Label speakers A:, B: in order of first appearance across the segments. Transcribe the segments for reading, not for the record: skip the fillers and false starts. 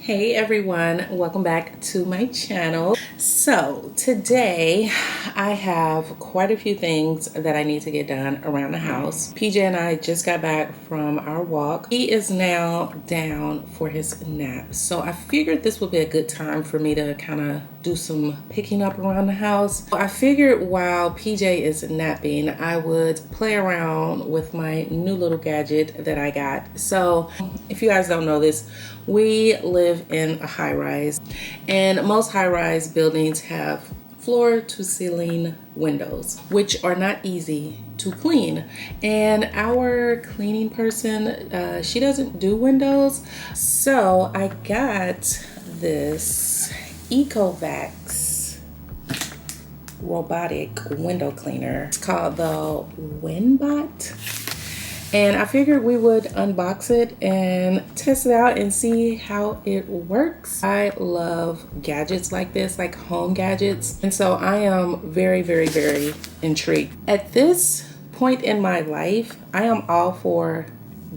A: Hey everyone, welcome back to my channel. So today I have quite a few things that I need to get done around the house. PJ and I just got back from our walk. He is now down for his nap. So I figured this would be a good time for me to kind of do some picking up around the house. I figured while PJ is napping, I would play around with my new little gadget that I got. So if you guys don't know this, we live in a high-rise, and most high-rise buildings have floor-to-ceiling windows, which are not easy to clean. And our cleaning person, she doesn't do windows, so I got this ECOVACS robotic window cleaner. It's called the Winbot. And I figured we would unbox it and test it out and see how it works. I love gadgets like this, like home gadgets. And so I am very, very, very intrigued. At this point in my life, I am all for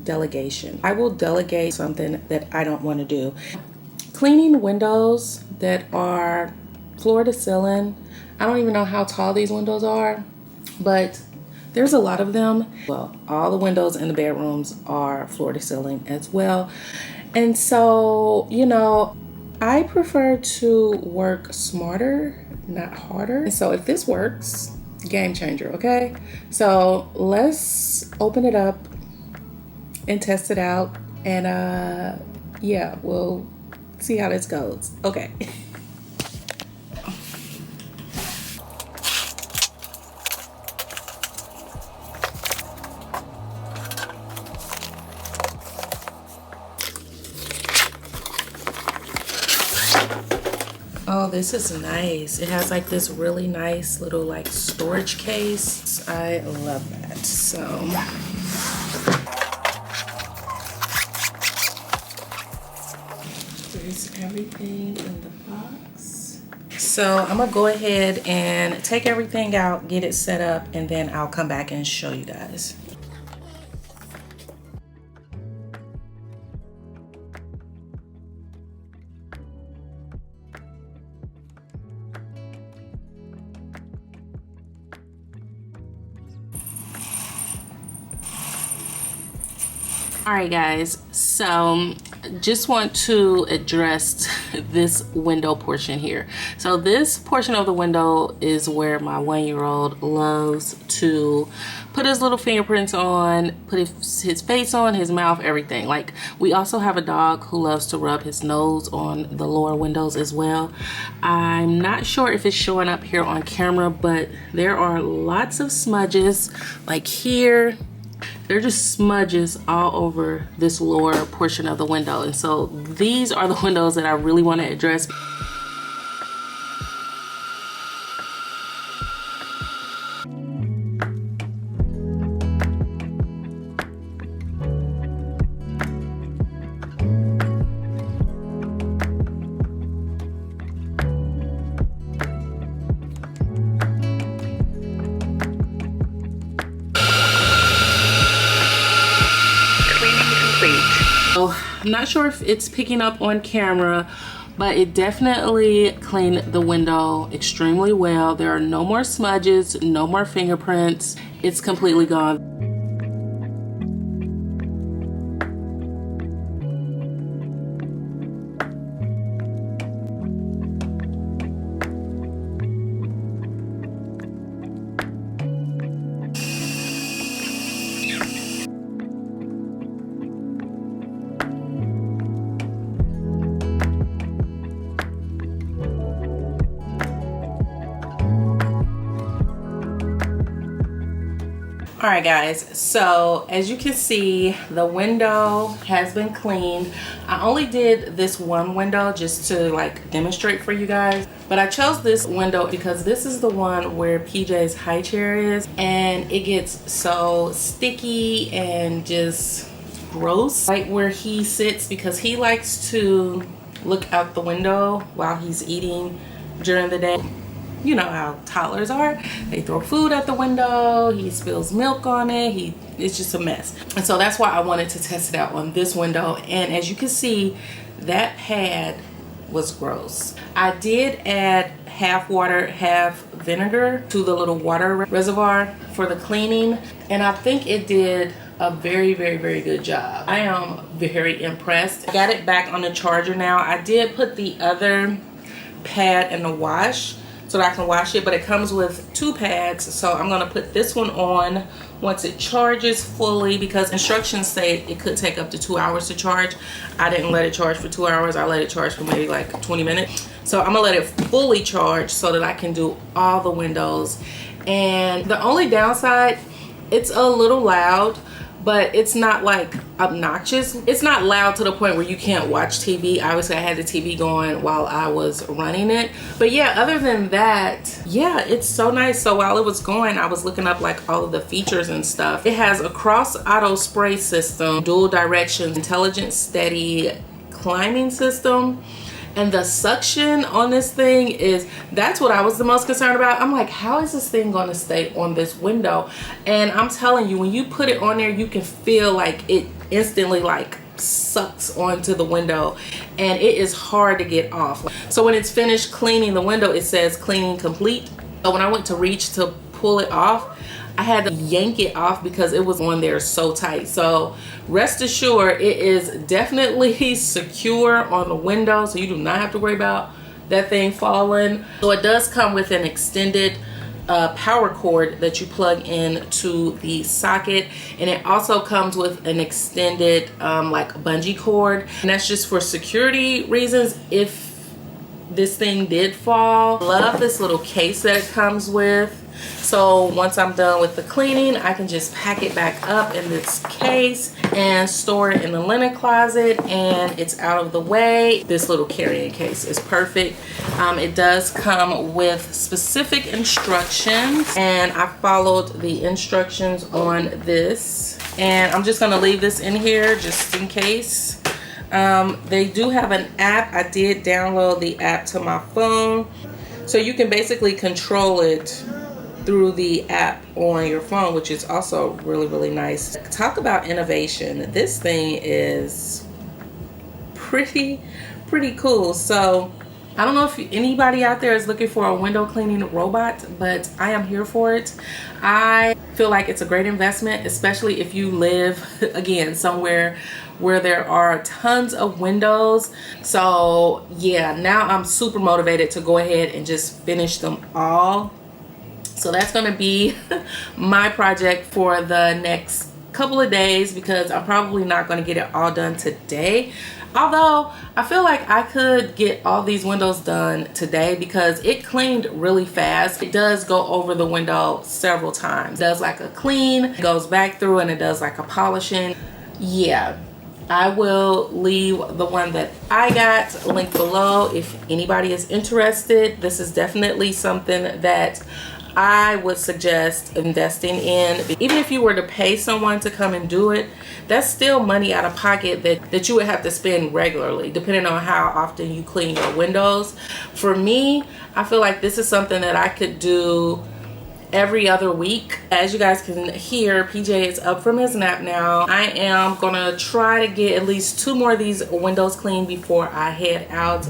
A: delegation. I will delegate something that I don't want to do. Cleaning windows that are floor to ceiling. I don't even know how tall these windows are, but there's a lot of them. Well, all the windows in the bedrooms are floor to ceiling as well. And so, you know, I prefer to work smarter, not harder. And so if this works, game changer, okay? So let's open it up and test it out. And yeah, we'll see how this goes. Okay. Oh, this is nice. It has like this really nice little like storage case. I love that. So there's everything in the box. So I'm gonna go ahead and take everything out, get it set up, and then I'll come back and show you guys. All right guys, so just want to address this window portion here. So this portion of the window is where my 1-year-old loves to put his little fingerprints on, put his face on, his mouth, everything. Like, we also have a dog who loves to rub his nose on the lower windows as well. I'm not sure if it's showing up here on camera, but there are lots of smudges like here. They're just smudges all over this lower portion of the window. And so these are the windows that I really want to address. So I'm not sure if it's picking up on camera, but it definitely cleaned the window extremely well. There are no more smudges, no more fingerprints. It's completely gone. All right guys, so as you can see, the window has been cleaned. I only did this one window just to like demonstrate for you guys, but I chose this window because this is the one where PJ's high chair is, and it gets so sticky and just gross right where he sits, because he likes to look out the window while he's eating during the day. You know how toddlers are. They throw food at the window, he spills milk on it, it's just a mess. And so that's why I wanted to test it out on this window. And as you can see, that pad was gross. I did add half water, half vinegar to the little water reservoir for the cleaning, and I think it did a very, very, very good job. I am very impressed. I got it back on the charger now. I did put the other pad in the wash so that I can wash it, but it comes with 2 pads, so I'm gonna put this one on once it charges fully, because instructions say it could take up to 2 hours to charge. I didn't let it charge for 2 hours. I let it charge for maybe like 20 minutes. So I'm gonna let it fully charge so that I can do all the windows. And the only downside, it's a little loud, but it's not like obnoxious. It's not loud to the point where you can't watch TV. Obviously I had the TV going while I was running it, but yeah, other than that, yeah, it's so nice. So while it was going, I was looking up like all of the features and stuff. It has a cross auto spray system, dual direction, intelligent steady climbing system. And the suction on this thing that's what I was the most concerned about. I'm like, how is this thing gonna stay on this window? And I'm telling you, when you put it on there, you can feel like it instantly like sucks onto the window, and it is hard to get off. So when it's finished cleaning the window, it says cleaning complete. So when I went to reach to pull it off, I had to yank it off because it was on there so tight. So rest assured, it is definitely secure on the window, so you do not have to worry about that thing falling. So it does come with an extended power cord that you plug in to the socket, and it also comes with an extended like bungee cord, and that's just for security reasons if this thing did fall. Love this little case that it comes with. So once I'm done with the cleaning, I can just pack it back up in this case and store it in the linen closet, and it's out of the way. This little carrying case is perfect. It does come with specific instructions, and I followed the instructions on this, and I'm just gonna leave this in here just in case. They do have an app. I did download the app to my phone, so you can basically control it through the app on your phone, which is also really, really nice. Talk about innovation. This thing is pretty cool. So I don't know if anybody out there is looking for a window cleaning robot, but I am here for it. I feel like it's a great investment, especially if you live, again, somewhere where there are tons of windows. So yeah, now I'm super motivated to go ahead and just finish them all. So that's gonna be my project for the next couple of days, because I'm probably not gonna get it all done today. Although I feel like I could get all these windows done today because it cleaned really fast. It does go over the window several times. It does like a clean, it goes back through, and it does like a polishing. Yeah, I will leave the one that I got linked below if anybody is interested. This is definitely something that I would suggest investing in. Even if you were to pay someone to come and do it, that's still money out of pocket that you would have to spend regularly, depending on how often you clean your windows. For me, I feel like this is something that I could do every other week. As you guys can hear, PJ is up from his nap now. I am gonna try to get at least 2 more of these windows cleaned before I head out.